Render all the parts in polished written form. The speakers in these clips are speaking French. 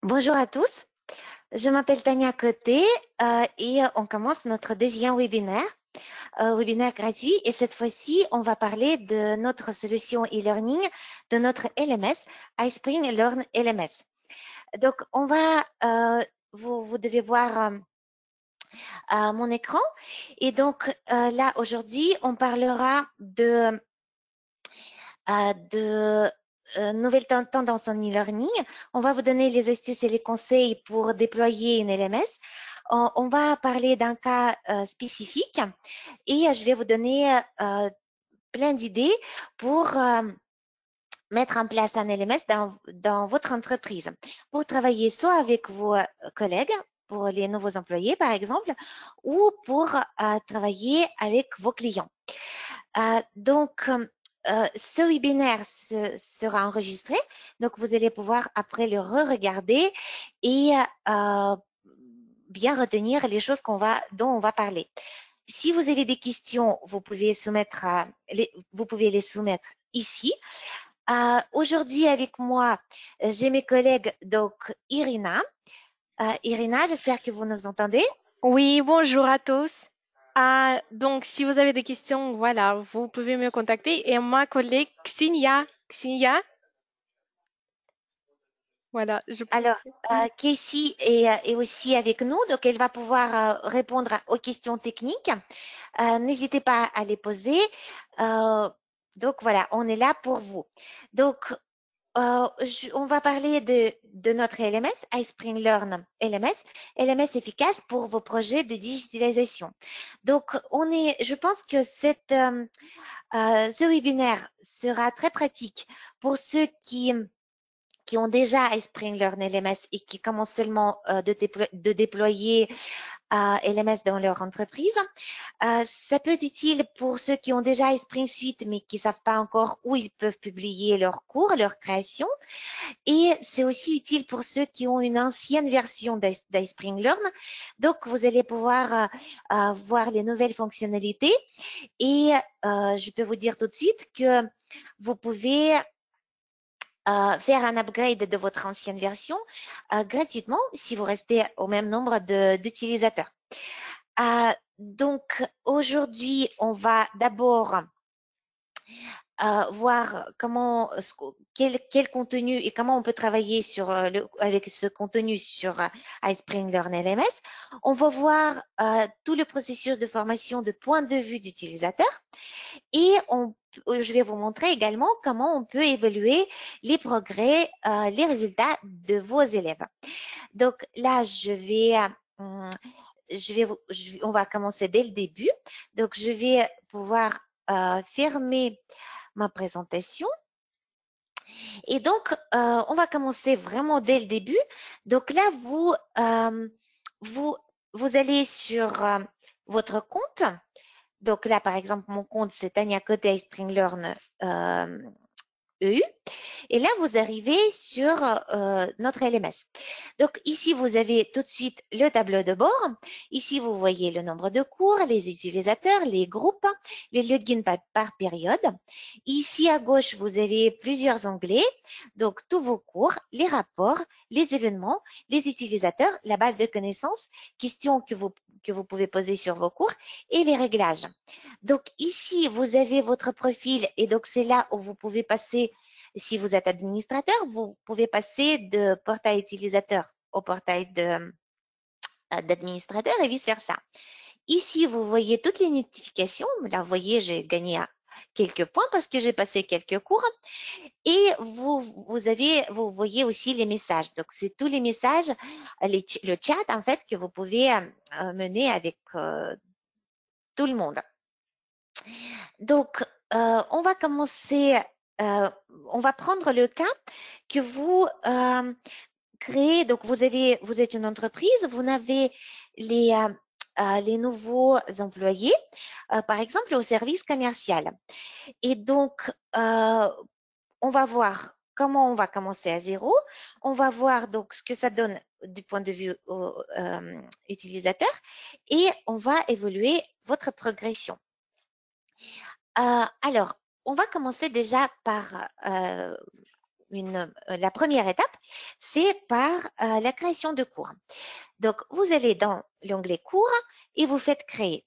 Bonjour à tous, je m'appelle Tania Côté et on commence notre deuxième webinaire gratuit, et cette fois-ci, on va parler de notre solution e-learning, de notre LMS, iSpring Learn LMS. Donc, vous devez voir mon écran, et donc là, aujourd'hui, on parlera de nouvelles tendances en e-learning. On va vous donner les astuces et les conseils pour déployer une LMS. On va parler d'un cas spécifique et je vais vous donner plein d'idées pour mettre en place un LMS dans votre entreprise, pour travailler soit avec vos collègues, pour les nouveaux employés par exemple, ou pour travailler avec vos clients. Ce webinaire sera enregistré, donc vous allez pouvoir après le re-regarder et bien retenir les choses dont on va parler. Si vous avez des questions, vous pouvez les soumettre ici. Aujourd'hui avec moi, j'ai mes collègues, donc Irina. Irina, j'espère que vous nous entendez. Oui, bonjour à tous. Donc, si vous avez des questions, voilà, vous pouvez me contacter. Et ma collègue Xinia, voilà, je pense. Alors, Casey est aussi avec nous, donc elle va pouvoir répondre aux questions techniques. N'hésitez pas à les poser. Donc voilà, on est là pour vous. Donc, on va parler de notre LMS, iSpring Learn LMS, LMS efficace pour vos projets de digitalisation. Donc, je pense que ce webinaire sera très pratique pour ceux qui ont déjà iSpring Learn LMS et qui commencent seulement de déployer LMS dans leur entreprise. Ça peut être utile pour ceux qui ont déjà iSpring Suite mais qui ne savent pas encore où ils peuvent publier leurs cours, leurs créations. Et c'est aussi utile pour ceux qui ont une ancienne version d'iSpring Learn. Donc, vous allez pouvoir voir les nouvelles fonctionnalités. Et je peux vous dire tout de suite que vous pouvez faire un upgrade de votre ancienne version gratuitement si vous restez au même nombre d'utilisateurs. Donc, aujourd'hui, on va d'abord voir quel contenu et comment on peut travailler avec ce contenu sur iSpring Learn LMS. On va voir tout le processus de formation de point de vue d'utilisateur, et je vais vous montrer également comment on peut évaluer les progrès, les résultats de vos élèves. Donc là, on va commencer dès le début. Donc, je vais pouvoir fermer ma présentation. Et donc, on va commencer vraiment dès le début. Donc là, vous allez sur votre compte. Donc là, par exemple, mon compte, c'est Tania Côté iSpring Learn EU. Et là, vous arrivez sur notre LMS. Donc ici, vous avez tout de suite le tableau de bord. Ici, vous voyez le nombre de cours, les utilisateurs, les groupes, les logins par période. Ici, à gauche, vous avez plusieurs onglets. Donc, tous vos cours, les rapports, les événements, les utilisateurs, la base de connaissances, questions que vous pouvez poser sur vos cours et les réglages. Donc ici, vous avez votre profil, et donc c'est là où vous pouvez passer. Si vous êtes administrateur, vous pouvez passer de portail utilisateur au portail d'administrateur et vice-versa. Ici, vous voyez toutes les notifications. Là, vous voyez, j'ai gagné quelques points parce que j'ai passé quelques cours. Et vous voyez aussi les messages. Donc, c'est tous les messages, le chat, en fait, que vous pouvez mener avec tout le monde. Donc, on va commencer, on va prendre le cas que vous créez. Donc, vous êtes une entreprise, vous avez les nouveaux employés, par exemple au service commercial. Et donc, on va voir comment on va commencer à zéro. On va voir donc ce que ça donne du point de vue utilisateur, et on va évaluer votre progression. Alors, on va commencer déjà par la première étape, c'est par la création de cours. Donc, vous allez dans l'onglet cours et vous faites créer.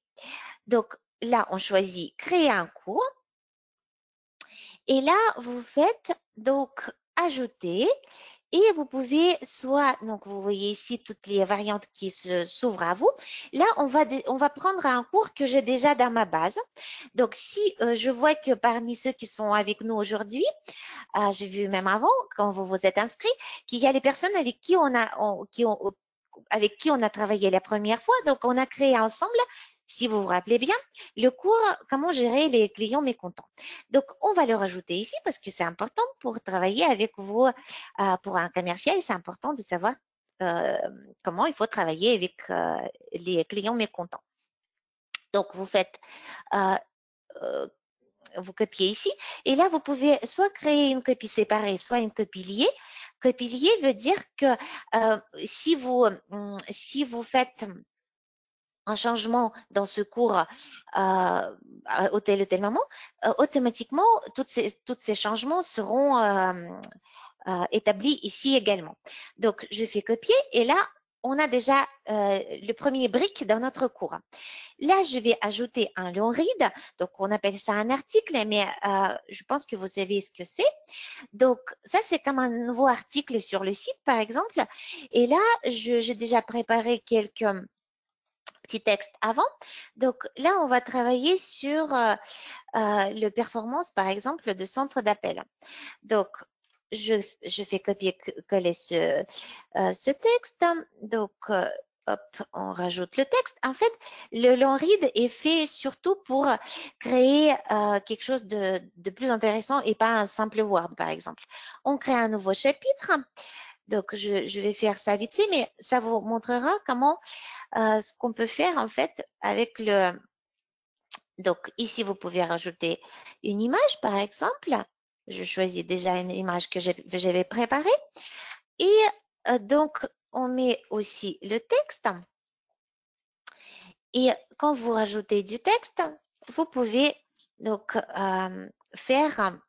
Donc, là, on choisit créer un cours. Et là, vous faites donc ajouter et vous pouvez soit, donc vous voyez ici toutes les variantes qui s'ouvrent à vous. Là, on va prendre un cours que j'ai déjà dans ma base. Donc, si je vois que parmi ceux qui sont avec nous aujourd'hui, j'ai vu même avant, quand vous vous êtes inscrits, qu'il y a des personnes avec qui avec qui on a travaillé la première fois. Donc, on a créé ensemble, si vous vous rappelez bien, le cours comment gérer les clients mécontents. Donc, on va le rajouter ici parce que c'est important pour travailler avec vous. Pour un commercial, c'est important de savoir comment il faut travailler avec les clients mécontents. Donc, vous faites vous copiez ici. Et là, vous pouvez soit créer une copie séparée, soit une copie liée. Copie liée veut dire que si vous faites un changement dans ce cours au tel ou tel moment, automatiquement, tous ces changements seront établis ici également. Donc, je fais copier et là, on a déjà le premier brique dans notre cours. Là, je vais ajouter un long read. Donc, on appelle ça un article, mais je pense que vous savez ce que c'est. Donc, ça, c'est comme un nouveau article sur le site, par exemple. Et là, j'ai déjà préparé quelques petits textes avant. Donc, là, on va travailler sur le performance, par exemple, de centre d'appel. Donc, je fais copier-coller ce texte. Donc, hop, on rajoute le texte. En fait, le long read est fait surtout pour créer quelque chose de plus intéressant et pas un simple Word, par exemple. On crée un nouveau chapitre. Donc, je vais faire ça vite fait, mais ça vous montrera comment ce qu'on peut faire en fait avec le. Donc, ici, vous pouvez rajouter une image, par exemple. Je choisis déjà une image que j'avais préparée. Et donc, on met aussi le texte. Et quand vous rajoutez du texte, vous pouvez donc faire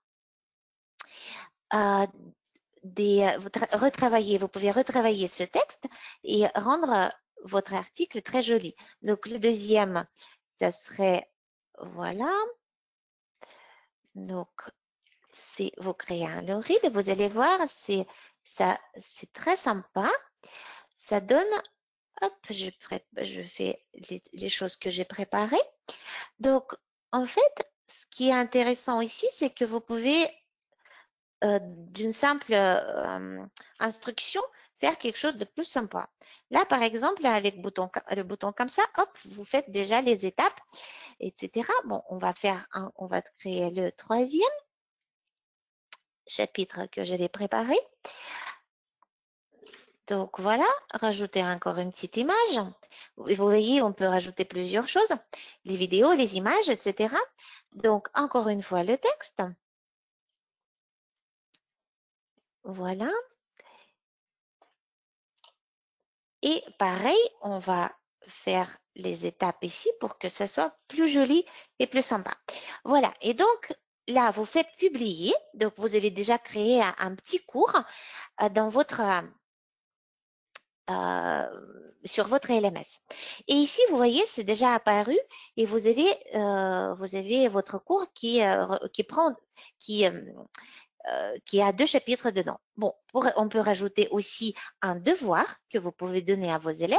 retravailler. Vous pouvez retravailler ce texte et rendre votre article très joli. Donc, le deuxième, ça serait, voilà. Donc, vous créez un long read et vous allez voir, c'est très sympa. Ça donne, hop, je fais les choses que j'ai préparées. Donc, en fait, ce qui est intéressant ici, c'est que vous pouvez, d'une simple instruction, faire quelque chose de plus sympa. Là, par exemple, avec le bouton comme ça, hop, vous faites déjà les étapes, etc. Bon, on va créer le troisième chapitre que j'avais préparé. Donc voilà, rajouter encore une petite image. Vous voyez, on peut rajouter plusieurs choses, les vidéos, les images, etc. Donc encore une fois, le texte. Voilà. Et pareil, on va faire les étapes ici pour que ce soit plus joli et plus sympa. Voilà, et donc là, vous faites publier. Donc vous avez déjà créé un petit cours dans sur votre LMS. Et ici, vous voyez, c'est déjà apparu et vous avez votre cours qui a 2 chapitres dedans. Bon, on peut rajouter aussi un devoir que vous pouvez donner à vos élèves.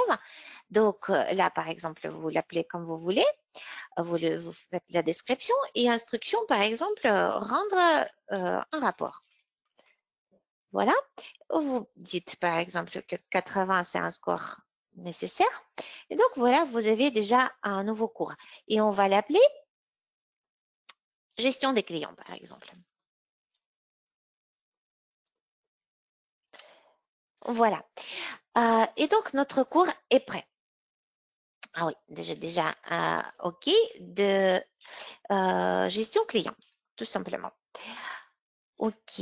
Donc là, par exemple, vous l'appelez comme vous voulez. Vous faites la description et instruction, par exemple, rendre un rapport. Voilà. Vous dites par exemple que 80, c'est un score nécessaire. Et donc, voilà, vous avez déjà un nouveau cours. Et on va l'appeler gestion des clients, par exemple. Voilà. Et donc, notre cours est prêt. Ah oui, déjà OK, de gestion client, tout simplement. OK.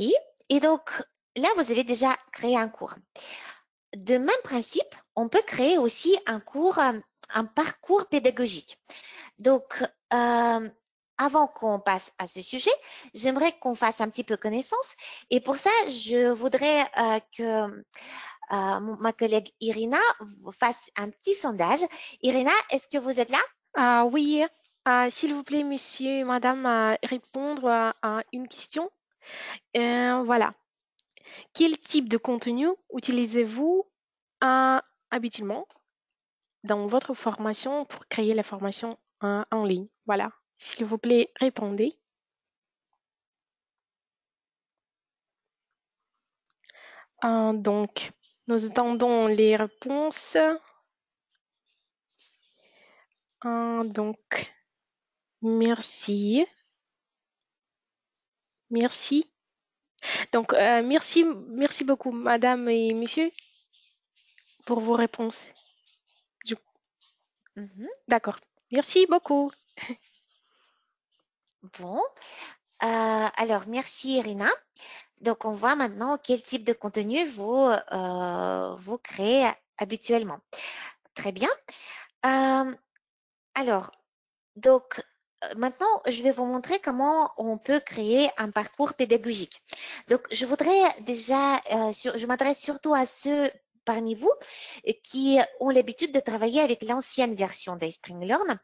Et donc, là, vous avez déjà créé un cours. De même principe, on peut créer aussi un parcours pédagogique. Donc, un avant qu'on passe à ce sujet, j'aimerais qu'on fasse un petit peu connaissance. Et pour ça, je voudrais que ma collègue Irina fasse un petit sondage. Irina, est-ce que vous êtes là? Oui, s'il vous plaît, monsieur, madame, répondre à une question. Voilà. Quel type de contenu utilisez-vous habituellement dans votre formation pour créer la formation en ligne? Voilà. S'il vous plaît, répondez. Donc, nous attendons les réponses. Donc, merci. Merci. Donc, merci beaucoup, madame et monsieur, pour vos réponses. D'accord. Merci beaucoup. Bon, alors merci Irina. Donc on voit maintenant quel type de contenu vous créez habituellement. Très bien. Alors, donc maintenant, je vais vous montrer comment on peut créer un parcours pédagogique. Donc, je voudrais déjà, je m'adresse surtout à ceux parmi vous qui ont l'habitude de travailler avec l'ancienne version d'Spring Learn.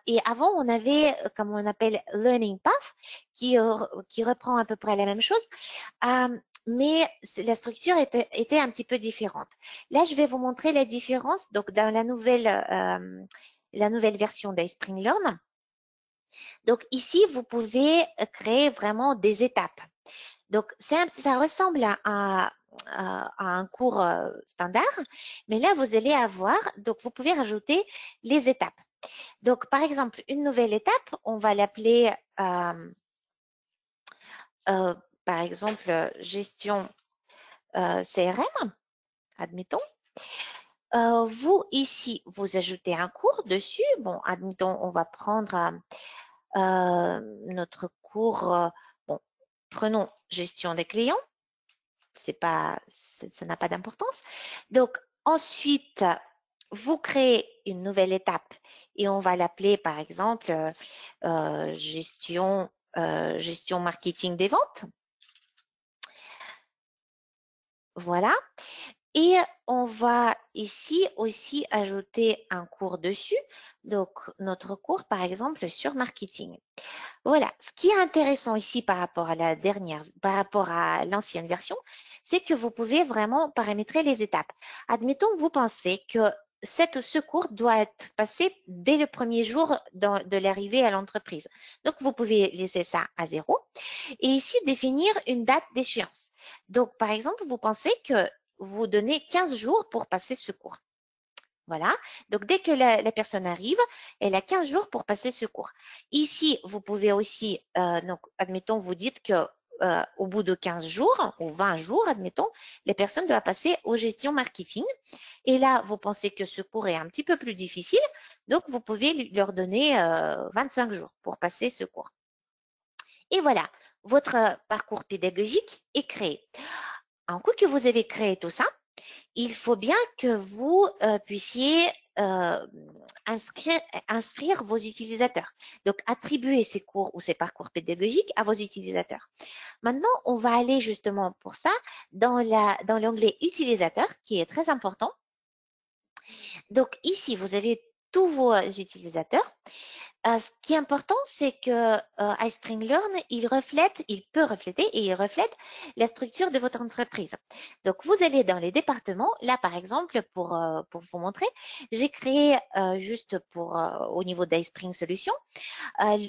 Et avant, on avait, comme on appelle, Learning Path, qui reprend à peu près la même chose. Mais la structure était un petit peu différente. Là, je vais vous montrer la différence. Donc, dans la nouvelle version d'Spring Learn. Donc, ici, vous pouvez créer vraiment des étapes. Donc, ça ressemble à un cours standard, mais là, vous allez avoir, donc vous pouvez rajouter les étapes. Donc, par exemple, une nouvelle étape, on va l'appeler, par exemple, gestion CRM, admettons. Vous, ici, vous ajoutez un cours dessus. Bon, admettons, on va prendre notre cours, bon, prenons gestion des clients. Ça n'a pas d'importance. Donc, ensuite, vous créez une nouvelle étape et on va l'appeler, par exemple, gestion marketing des ventes. Voilà. Et on va ici aussi ajouter un cours dessus. Donc, notre cours, par exemple, sur marketing. Voilà. Ce qui est intéressant ici par rapport à l'ancienne version, c'est que vous pouvez vraiment paramétrer les étapes. Admettons, vous pensez que ce cours doit être passé dès le premier jour de l'arrivée à l'entreprise. Donc, vous pouvez laisser ça à 0 et ici définir une date d'échéance. Donc, par exemple, vous pensez que vous donnez 15 jours pour passer ce cours. Voilà. Donc, dès que la personne arrive, elle a 15 jours pour passer ce cours. Ici, vous pouvez aussi, donc, admettons, vous dites que au bout de 15 jours ou 20 jours, admettons, les personnes doivent passer aux gestions marketing. Et là, vous pensez que ce cours est un petit peu plus difficile, donc vous pouvez leur donner 25 jours pour passer ce cours. Et voilà, votre parcours pédagogique est créé. Un coup que vous avez créé tout ça, il faut bien que vous puissiez inscrire vos utilisateurs. Donc, attribuer ces cours ou ces parcours pédagogiques à vos utilisateurs. Maintenant, on va aller justement pour ça dans l'onglet utilisateur qui est très important. Donc, ici, vous avez tous vos utilisateurs. Ce qui est important, c'est que iSpring Learn, il peut refléter et il reflète la structure de votre entreprise. Donc, vous allez dans les départements. Là, par exemple, pour vous montrer, j'ai créé juste au niveau d'iSpring Solutions,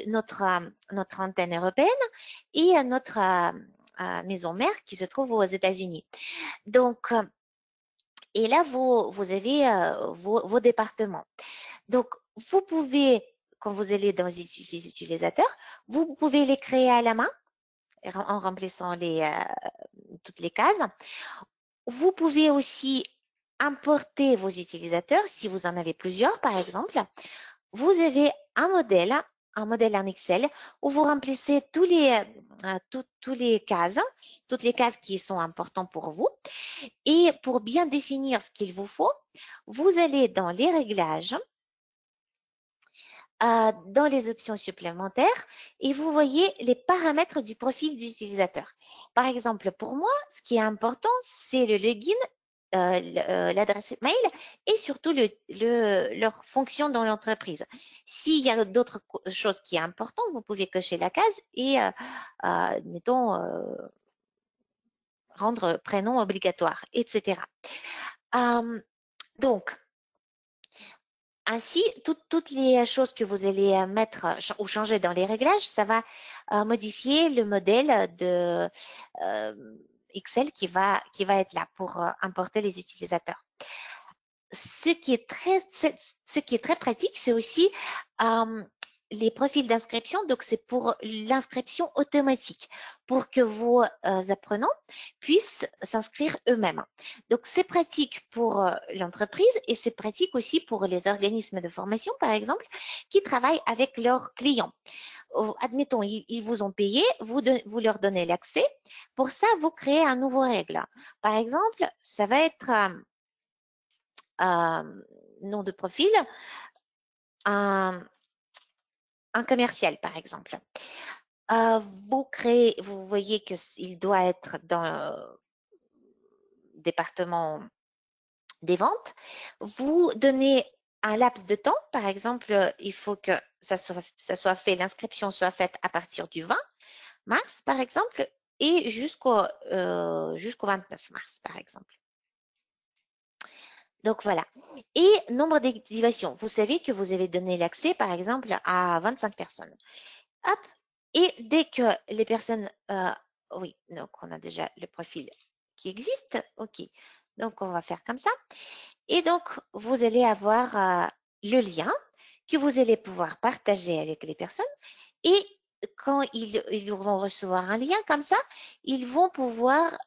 notre antenne européenne et notre maison mère qui se trouve aux États-Unis. Donc, et là, vous avez vos départements. Donc, vous pouvez, quand vous allez dans les utilisateurs, vous pouvez les créer à la main en remplissant toutes les cases. Vous pouvez aussi importer vos utilisateurs si vous en avez plusieurs, par exemple. Vous avez un modèle en Excel où vous remplissez toutes les cases qui sont importantes pour vous. Et pour bien définir ce qu'il vous faut, vous allez dans les réglages. dans les options supplémentaires et vous voyez les paramètres du profil d'utilisateur. Par exemple, pour moi, ce qui est important, c'est le login, l'adresse mail et surtout leur fonction dans l'entreprise. S'il y a d'autres choses qui sont importantes, vous pouvez cocher la case et, mettons, rendre prénom obligatoire, etc. Donc, ainsi, toutes les choses que vous allez mettre ou changer dans les réglages, ça va modifier le modèle de Excel qui va être là pour importer les utilisateurs. Ce qui est très pratique, c'est aussi les profils d'inscription. Donc, c'est pour l'inscription automatique, pour que vos apprenants puissent s'inscrire eux-mêmes. Donc, c'est pratique pour l'entreprise et c'est pratique aussi pour les organismes de formation, par exemple, qui travaillent avec leurs clients. Admettons, ils vous ont payé, vous leur donnez l'accès. Pour ça, vous créez un nouveau règle. Par exemple, ça va être nom de profil, un commercial, par exemple. Vous voyez qu'il doit être dans le département des ventes. Vous donnez un laps de temps, par exemple, il faut que ça soit fait, l'inscription soit faite à partir du 20 mars, par exemple, et jusqu'au 29 mars, par exemple. Donc voilà. Et nombre d'activations. Vous savez que vous avez donné l'accès, par exemple, à 25 personnes. Hop. Et dès que les personnes, oui, donc on a déjà le profil qui existe. OK. Donc on va faire comme ça. Et donc vous allez avoir le lien que vous allez pouvoir partager avec les personnes. Et quand ils vont recevoir un lien comme ça, ils vont pouvoir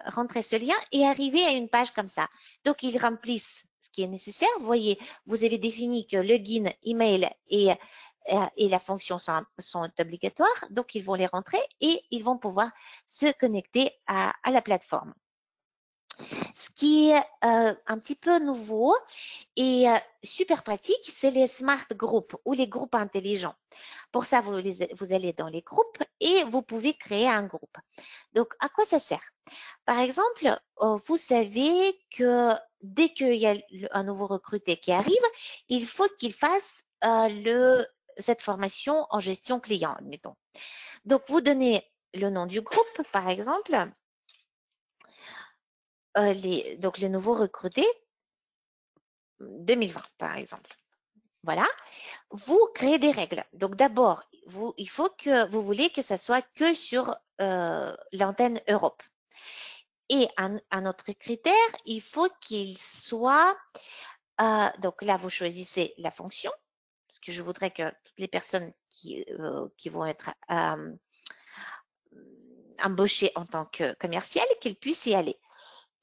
rentrer ce lien et arriver à une page comme ça. Donc, ils remplissent ce qui est nécessaire. Vous voyez, vous avez défini que login, email et la fonction sont obligatoires. Donc, ils vont les rentrer et ils vont pouvoir se connecter à la plateforme. Ce qui est un petit peu nouveau et super pratique, c'est les smart groups ou les groupes intelligents. Pour ça, vous allez dans les groupes et vous pouvez créer un groupe. Donc, à quoi ça sert? Par exemple, vous savez que dès qu'il y a un nouveau recruté qui arrive, il faut qu'il fasse cette formation en gestion client, admettons. Donc, vous donnez le nom du groupe, par exemple, donc les nouveaux recrutés 2020, par exemple. Voilà. Vous créez des règles. Donc, d'abord, il faut que vous voulez que ça soit que sur l'antenne Europe. Et un autre critère, il faut qu'il soit, donc là, vous choisissez la fonction, parce que je voudrais que toutes les personnes qui vont être embauchées en tant que commerciales, qu'elles puissent y aller.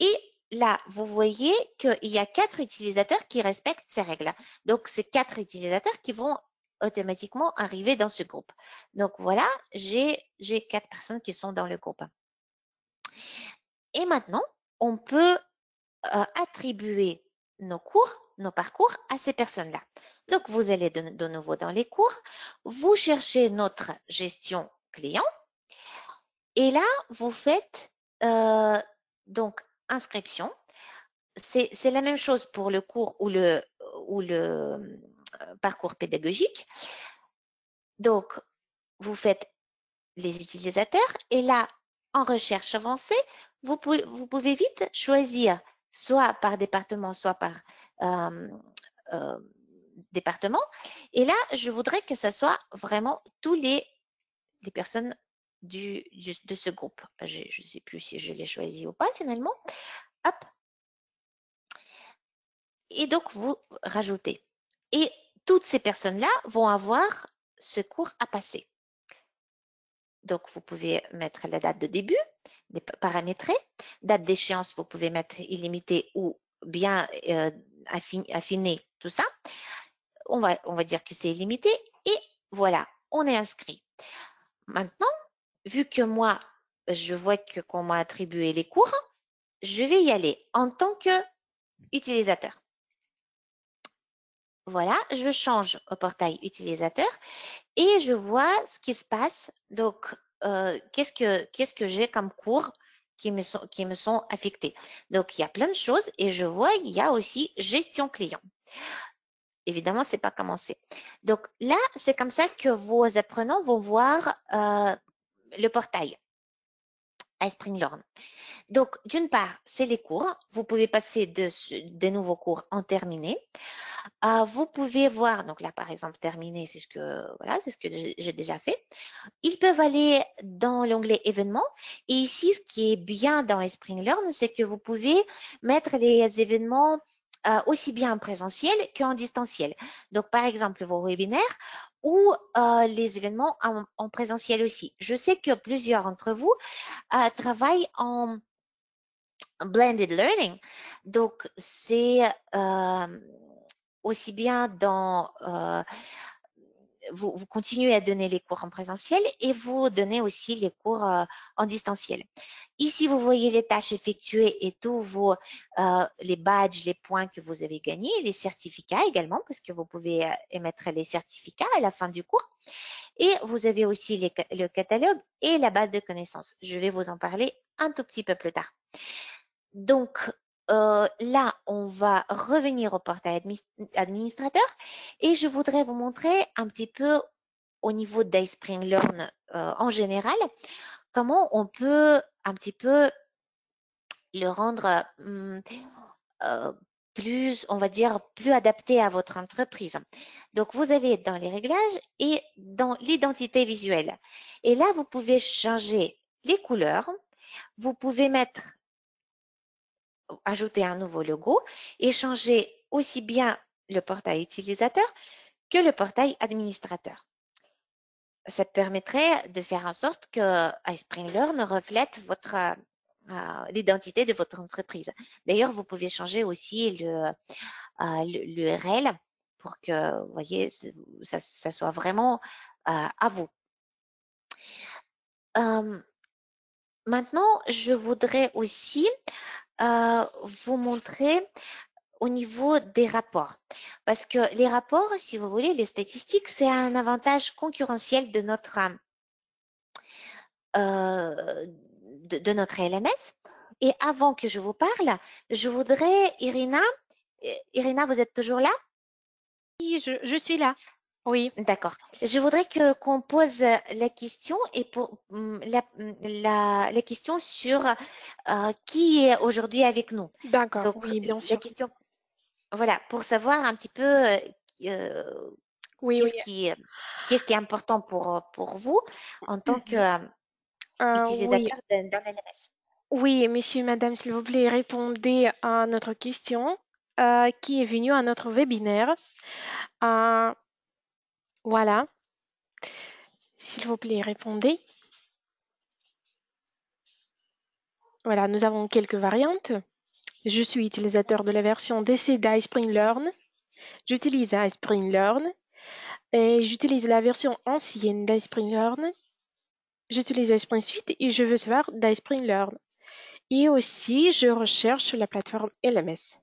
Et là, vous voyez qu'il y a 4 utilisateurs qui respectent ces règles. Donc, c'est 4 utilisateurs qui vont automatiquement arriver dans ce groupe. Donc, voilà, j'ai 4 personnes qui sont dans le groupe. Et maintenant, on peut attribuer nos cours, nos parcours à ces personnes-là. Donc, vous allez de nouveau dans les cours, vous cherchez notre gestion client et là, vous faites donc inscription. C'est la même chose pour le cours ou le parcours pédagogique. Donc, vous faites les utilisateurs et là, en recherche avancée, vous pouvez vite choisir soit par département, soit par département. Et là, je voudrais que ce soit vraiment tous les personnes de ce groupe. Je ne sais plus si je l'ai choisi ou pas finalement. Hop. Et donc, vous rajoutez. Et toutes ces personnes-là vont avoir ce cours à passer. Donc, vous pouvez mettre la date de début, paramétrer. Date d'échéance, vous pouvez mettre illimité ou bien affiner tout ça. On va dire que c'est illimité. Et voilà, on est inscrit. Maintenant, vu que moi, je vois qu'on m'a attribué les cours, je vais y aller en tant qu'utilisateur. Voilà, je change au portail utilisateur et je vois ce qui se passe. Donc, qu'est-ce que j'ai comme cours qui me sont affectés. Donc, il y a plein de choses et je vois il y a aussi gestion client. Évidemment, c'est pas commencé. Donc là, c'est comme ça que vos apprenants vont voir le portail iSpringLearn. Donc, d'une part, c'est les cours. Vous pouvez passer des nouveaux cours en terminé. Vous pouvez voir, donc là, par exemple, terminé, c'est ce que, voilà, c'est ce que j'ai déjà fait. Ils peuvent aller dans l'onglet événements. Et ici, ce qui est bien dans iSpringLearn, c'est que vous pouvez mettre les événements aussi bien en présentiel qu'en distanciel. Donc, par exemple, vos webinaires ou les événements en présentiel aussi. Je sais que plusieurs d'entre vous travaillent en blended learning. Donc, c'est aussi bien dans vous continuez à donner les cours en présentiel et vous donnez aussi les cours en distanciel. Ici, vous voyez les tâches effectuées et tous les badges, les points que vous avez gagnés, les certificats également, parce que vous pouvez émettre les certificats à la fin du cours. Et vous avez aussi le catalogue et la base de connaissances. Je vais vous en parler un tout petit peu plus tard. Donc, là, on va revenir au portail administrateur et je voudrais vous montrer un petit peu au niveau d'iSpringLearn en général, comment on peut un petit peu le rendre plus, on va dire, plus adapté à votre entreprise. Donc, vous allez dans les réglages et dans l'identité visuelle. Et là, vous pouvez changer les couleurs. Vous pouvez ajouter un nouveau logo et changer aussi bien le portail utilisateur que le portail administrateur. Ça permettrait de faire en sorte que iSpringLearn reflète l'identité de votre entreprise. D'ailleurs, vous pouvez changer aussi l'URL pour que, vous voyez, ça soit vraiment à vous. Maintenant, je voudrais aussi vous montrer au niveau des rapports. Parce que les rapports, si vous voulez, les statistiques, c'est un avantage concurrentiel de notre LMS. Et avant que je vous parle, je voudrais, Irina, vous êtes toujours là? Oui, je suis là. Oui, D'accord. Je voudrais qu'on pose la question et pour la question sur qui est aujourd'hui avec nous. d'accord, Donc, oui, bien la sûr. question, voilà, pour savoir un petit peu euh, Oui, oui. qu'est-ce qui, qu'est-ce qui est important pour vous en tant Oui, qu'utilisateur d'un LMS. oui, monsieur, madame, s'il vous plaît, répondez à notre question qui est venue à notre webinaire. Euh, voilà, s'il vous plaît, répondez. Voilà, nous avons quelques variantes. Je suis utilisateur de la version DC d'iSpringLearn. J'utilise iSpringLearn et j'utilise la version ancienne d'iSpringLearn. J'utilise iSpring Suite et je veux savoir d'iSpringLearn. Et aussi, je recherche sur la plateforme LMS.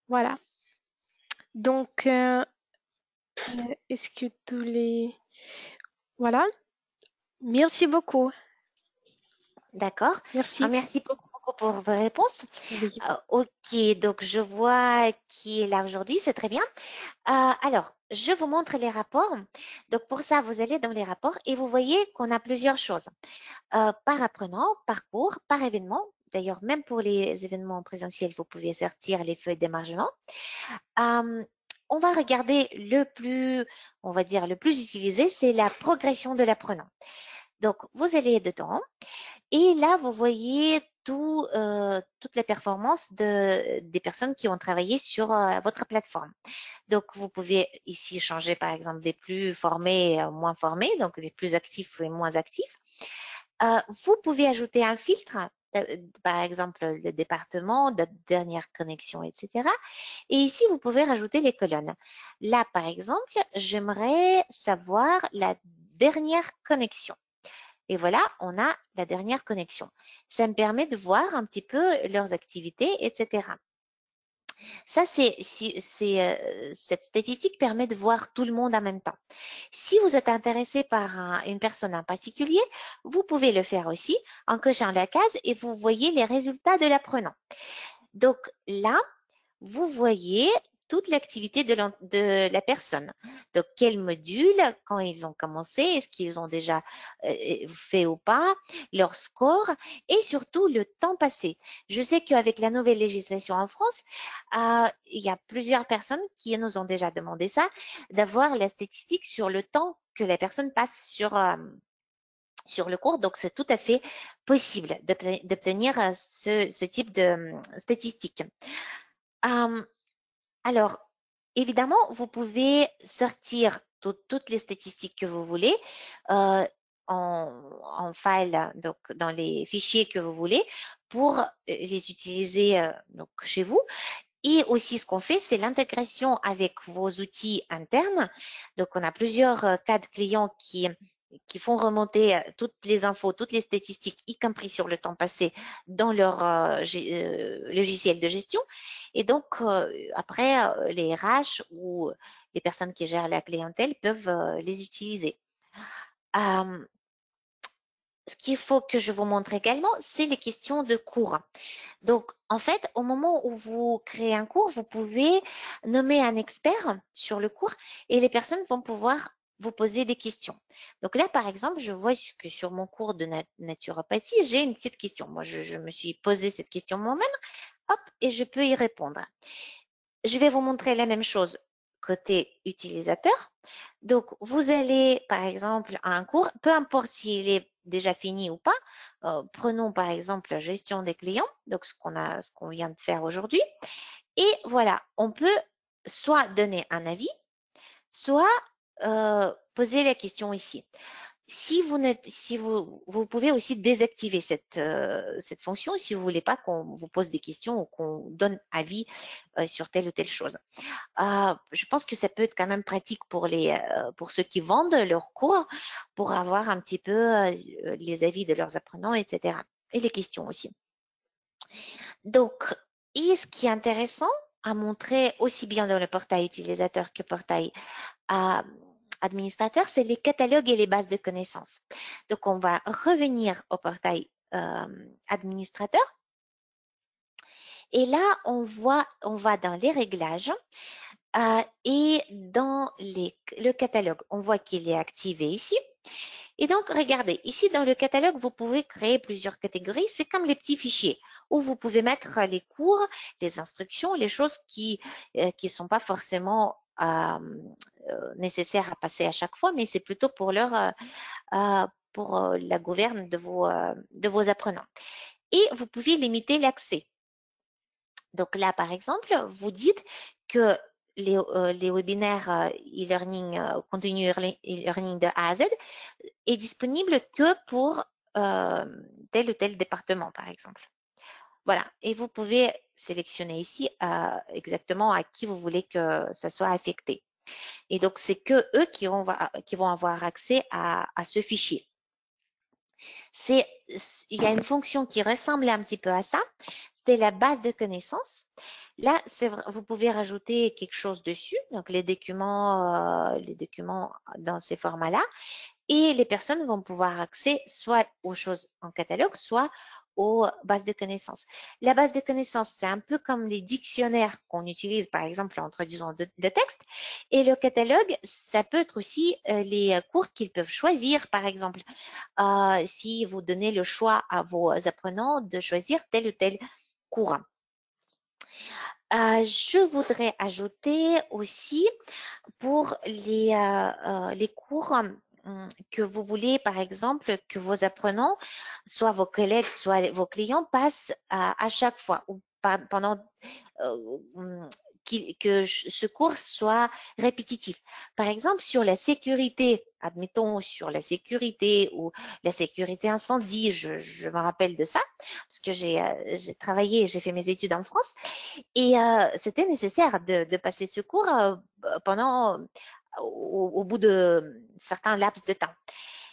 Voilà. Donc, est-ce que tous les... Voilà. Merci beaucoup. D'accord. Merci. Merci beaucoup pour vos réponses. Oui. Ok, donc je vois qui est là aujourd'hui, c'est très bien. Alors, je vous montre les rapports. Donc pour ça, vous allez dans les rapports et vous voyez qu'on a plusieurs choses. Par apprenant, par cours, par événement. D'ailleurs, même pour les événements présentiels, vous pouvez sortir les feuilles d'émargement. On va regarder on va dire, le plus utilisé, c'est la progression de l'apprenant. Donc, vous allez dedans et là, vous voyez toutes les performances des personnes qui ont travaillé sur votre plateforme. Donc, vous pouvez ici changer, par exemple, des plus formés et moins formés, donc les plus actifs et moins actifs. Vous pouvez ajouter un filtre, par exemple, le département, de dernière connexion, etc. Et ici, vous pouvez rajouter les colonnes. Là, par exemple, j'aimerais savoir la dernière connexion. Et voilà, on a la dernière connexion. Ça me permet de voir un petit peu leurs activités, etc. Ça, cette statistique permet de voir tout le monde en même temps. Si vous êtes intéressé par une personne en particulier, vous pouvez le faire aussi en cochant la case et vous voyez les résultats de l'apprenant. Donc là, vous voyez toute l'activité de la personne. Donc, quel module, quand ils ont commencé, est-ce qu'ils ont déjà fait ou pas, leur score et surtout le temps passé. Je sais qu'avec la nouvelle législation en France, il y a plusieurs personnes qui nous ont déjà demandé ça, d'avoir la statistique sur le temps que la personne passe sur le cours. Donc, c'est tout à fait possible d'obtenir ce type de statistique. Alors, évidemment, vous pouvez sortir toutes les statistiques que vous voulez en file, donc dans les fichiers que vous voulez, pour les utiliser donc chez vous. Et aussi, ce qu'on fait, c'est l'intégration avec vos outils internes. Donc, on a plusieurs cas de clients qui font remonter toutes les infos, toutes les statistiques, y compris sur le temps passé, dans leur logiciel de gestion. Et donc, après, les RH ou les personnes qui gèrent la clientèle peuvent les utiliser. Ce qu'il faut que je vous montre également, c'est les questions de cours. Donc, en fait, au moment où vous créez un cours, vous pouvez nommer un expert sur le cours et les personnes vont pouvoir vous poser des questions. Donc là, par exemple, je vois que sur mon cours de naturopathie, j'ai une petite question. Moi, je me suis posé cette question moi-même, hop, et je peux y répondre. Je vais vous montrer la même chose côté utilisateur. Donc, vous allez, par exemple, à un cours, peu importe s'il est déjà fini ou pas, prenons par exemple la gestion des clients, donc ce qu'on vient de faire aujourd'hui. Et voilà, on peut soit donner un avis, soit poser la question ici. Si vous pouvez aussi désactiver cette fonction si vous voulez pas qu'on vous pose des questions ou qu'on donne avis sur telle ou telle chose. Je pense que ça peut être quand même pratique pour ceux qui vendent leurs cours, pour avoir un petit peu les avis de leurs apprenants, etc. Et les questions aussi. Donc, et ce qui est intéressant à montrer aussi bien dans le portail utilisateur que portail administrateur, c'est les catalogues et les bases de connaissances. Donc, on va revenir au portail administrateur. Et là, on va dans les réglages et dans le catalogue. On voit qu'il est activé ici. Et donc, regardez, ici dans le catalogue, vous pouvez créer plusieurs catégories. C'est comme les petits fichiers où vous pouvez mettre les cours, les instructions, les choses qui sont pas forcément nécessaires à passer à chaque fois, mais c'est plutôt pour la gouverne de vos apprenants. Et vous pouvez limiter l'accès. Donc là, par exemple, vous dites que les webinaires e-learning, continu e-learning de A à Z est disponible que pour tel ou tel département, par exemple. Voilà, et vous pouvez sélectionner ici exactement à qui vous voulez que ça soit affecté. Et donc, c'est que eux qui vont avoir accès à ce fichier. Il y a une fonction qui ressemble un petit peu à ça, c'est la base de connaissances. Là, vous pouvez rajouter quelque chose dessus, donc les documents dans ces formats-là, et les personnes vont pouvoir accéder soit aux choses en catalogue, soit aux bases de connaissances. La base de connaissances, c'est un peu comme les dictionnaires qu'on utilise, par exemple, en traduisant de texte. Et le catalogue, ça peut être aussi les cours qu'ils peuvent choisir, par exemple, si vous donnez le choix à vos apprenants de choisir tel ou tel cours. Je voudrais ajouter aussi pour les cours que vous voulez, par exemple, que vos apprenants, soit vos collègues, soit vos clients, passent à chaque fois ou pendant que ce cours soit répétitif. Par exemple, sur la sécurité, admettons sur la sécurité ou la sécurité incendie, je me rappelle de ça, parce que j'ai travaillé, j'ai fait mes études en France, et c'était nécessaire de passer ce cours pendant au bout de certains laps de temps.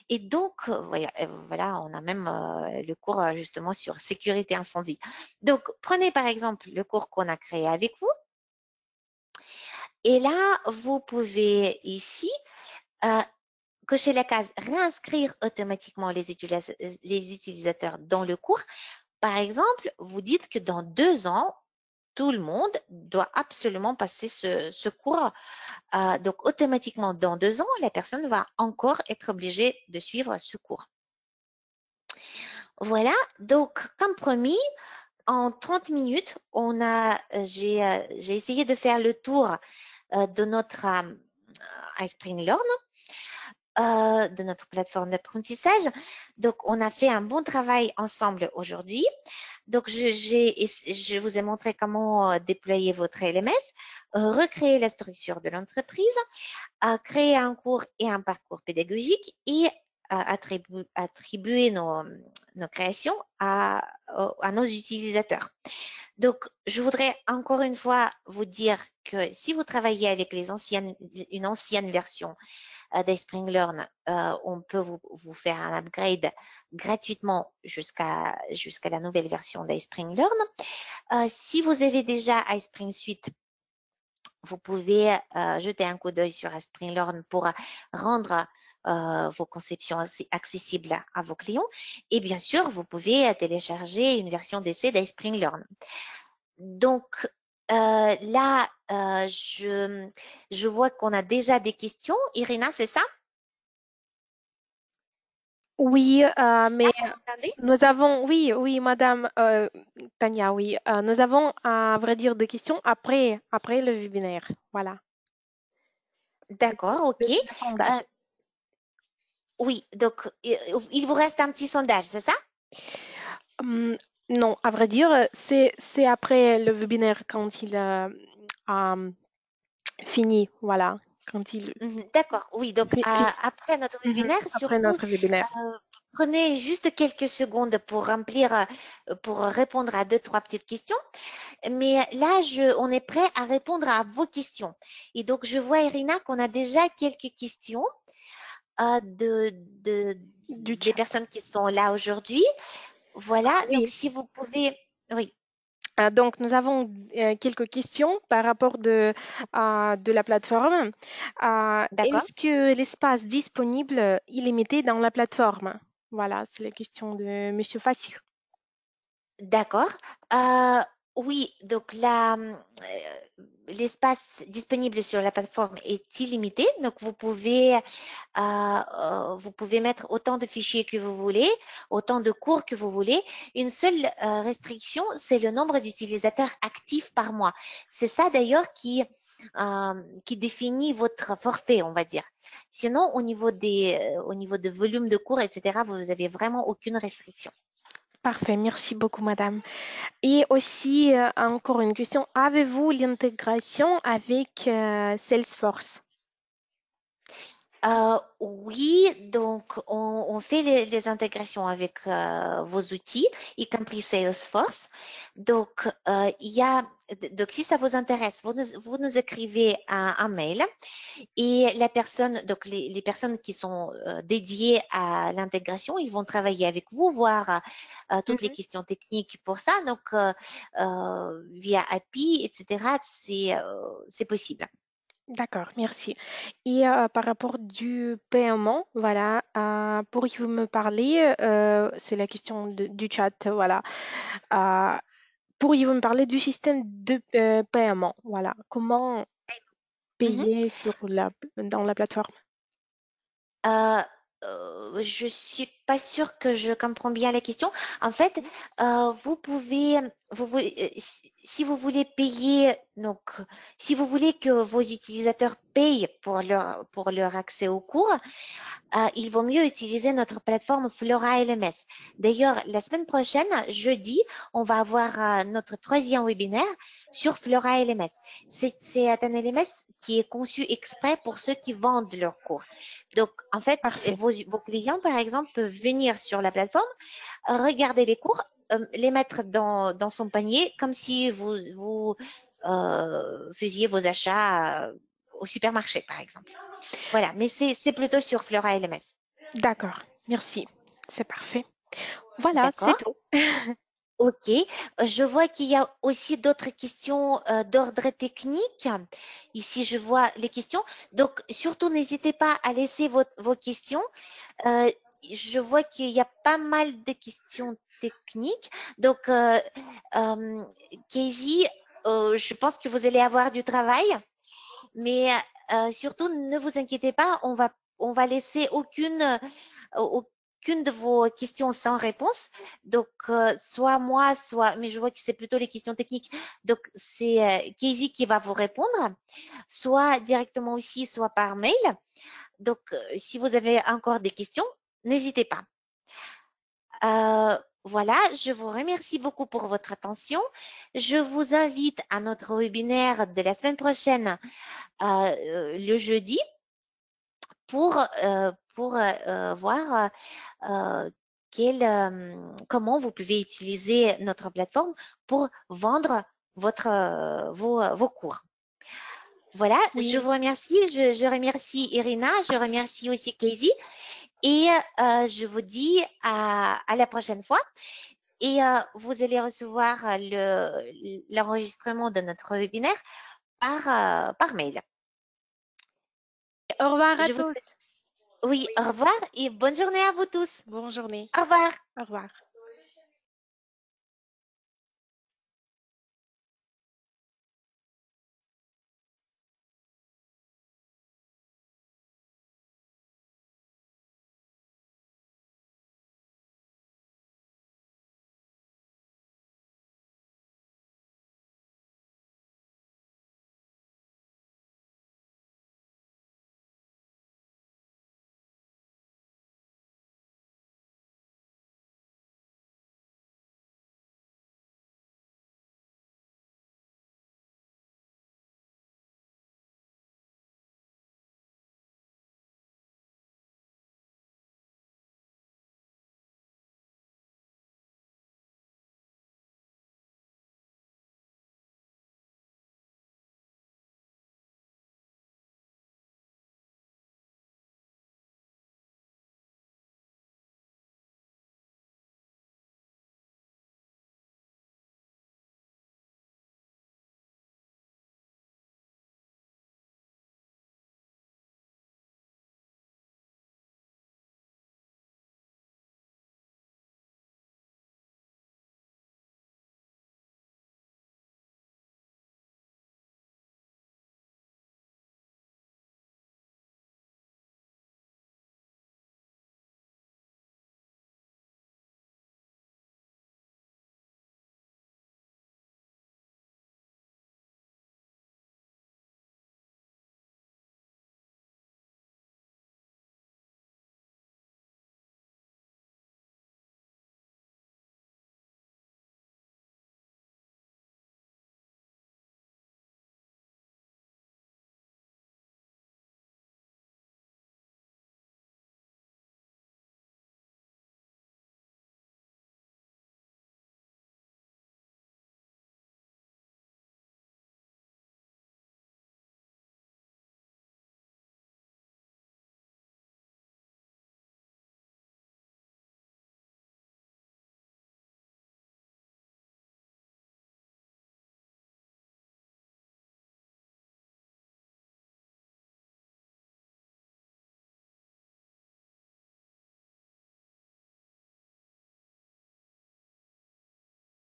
Et donc, voilà, on a même le cours justement sur sécurité incendie. Donc, prenez par exemple le cours qu'on a créé avec vous. Et là, vous pouvez ici euh, cocher la case réinscrire automatiquement les utilisateurs dans le cours. Par exemple, vous dites que dans 2 ans, tout le monde doit absolument passer ce cours. Donc, automatiquement, dans 2 ans, la personne va encore être obligée de suivre ce cours. Voilà, donc comme promis, en 30 minutes, j'ai essayé de faire le tour de notre iSpring Learn, de notre plateforme d'apprentissage. Donc, on a fait un bon travail ensemble aujourd'hui. Donc, je vous ai montré comment déployer votre LMS, recréer la structure de l'entreprise, créer un cours et un parcours pédagogique et attribuer nos créations à nos utilisateurs. Donc, je voudrais encore une fois vous dire que si vous travaillez avec une ancienne version d'iSpring Learn, on peut vous faire un upgrade gratuitement jusqu'à la nouvelle version d'iSpring Learn. Si vous avez déjà iSpring Suite, vous pouvez jeter un coup d'œil sur iSpring Learn pour rendre vos conceptions accessibles à vos clients. Et bien sûr, vous pouvez télécharger une version d'essai d'iSpring Learn. Donc, là, je vois qu'on a déjà des questions. Irina, c'est ça? Oui, mais Vous m'entendez? nous avons, oui, oui, Madame Tania, oui, nous avons, à vrai dire, des questions après le webinaire. Voilà. D'accord, ok. Le sondage. Oui, donc il vous reste un petit sondage, c'est ça? Hum, non, à vrai dire, c'est après le webinaire quand il a fini, voilà, quand il D'accord, oui. Donc après notre Mhm, webinaire, après surtout, notre webinaire. prenez juste quelques secondes pour pour répondre à deux, trois petites questions. Mais là, on est prêt à répondre à vos questions. Et donc, je vois, Irina, qu'on a déjà quelques questions Du des chat. personnes qui sont là aujourd'hui. Voilà, donc Oui. si vous pouvez, oui, Donc, nous avons quelques questions par rapport de la plateforme. d'accord. Est-ce que l'espace disponible est illimité dans la plateforme? Voilà, c'est la question de Monsieur Fassir. D'accord. Oui, donc l'espace disponible sur la plateforme est illimité. Donc, vous pouvez mettre autant de fichiers que vous voulez, autant de cours que vous voulez. Une seule restriction, c'est le nombre d'utilisateurs actifs par mois. C'est ça d'ailleurs qui définit votre forfait, on va dire. Sinon, au niveau de volume de cours, etc., vous avez vraiment aucune restriction. Parfait, merci beaucoup, madame. Et aussi, encore une question, avez-vous l'intégration avec Salesforce? Oui, donc on fait les intégrations avec vos outils, y compris Salesforce. Donc, donc si ça vous intéresse, vous nous écrivez un mail et la personne, donc les personnes qui sont dédiées à l'intégration, ils vont travailler avec vous, voir toutes les Mhm. questions techniques pour ça. Donc, via API, etc., c'est possible. D'accord, merci. Et par rapport du paiement, voilà, pourriez-vous me parler, c'est la question du chat, voilà, euh, pourriez-vous me parler du système de paiement, voilà, comment Mhm. payer dans la plateforme? Euh, je suis pas sûre que je comprends bien la question. En fait, si vous voulez payer, donc, si vous voulez que vos utilisateurs payent pour leur accès au cours, il vaut mieux utiliser notre plateforme Flora LMS. D'ailleurs, la semaine prochaine, jeudi, on va avoir notre troisième webinaire sur Flora LMS. C'est un LMS qui est conçu exprès pour ceux qui vendent leurs cours. Donc, en fait, Parfait. vos clients, par exemple, peuvent venir sur la plateforme, regarder les cours, les mettre dans son panier, comme si vous faisiez vos achats au supermarché, par exemple. Voilà, mais c'est plutôt sur Flora LMS. D'accord, merci, c'est parfait. Voilà, c'est D'accord. tout. Ok, je vois qu'il y a aussi d'autres questions d'ordre technique. Ici, je vois les questions. Donc, surtout, n'hésitez pas à laisser vos questions. Euh, je vois qu'il y a pas mal de questions techniques. Donc, Casey, je pense que vous allez avoir du travail, mais surtout, ne vous inquiétez pas, on va laisser aucune de vos questions sans réponse. Donc, soit moi, soit, mais je vois que c'est plutôt les questions techniques. Donc, c'est Casey qui va vous répondre, soit directement aussi, soit par mail. Donc, si vous avez encore des questions, n'hésitez pas. Voilà, je vous remercie beaucoup pour votre attention. Je vous invite à notre webinaire de la semaine prochaine, le jeudi, pour voir comment vous pouvez utiliser notre plateforme pour vendre vos cours. Voilà, je Oui, vous remercie. Je remercie Irina, je remercie aussi Casey et je vous dis à la prochaine fois. Et vous allez recevoir l'enregistrement de notre webinaire par mail. au revoir à Je vous tous. souhaite, oui, au revoir et bonne journée à vous tous. Bonne journée. Au revoir. Au revoir.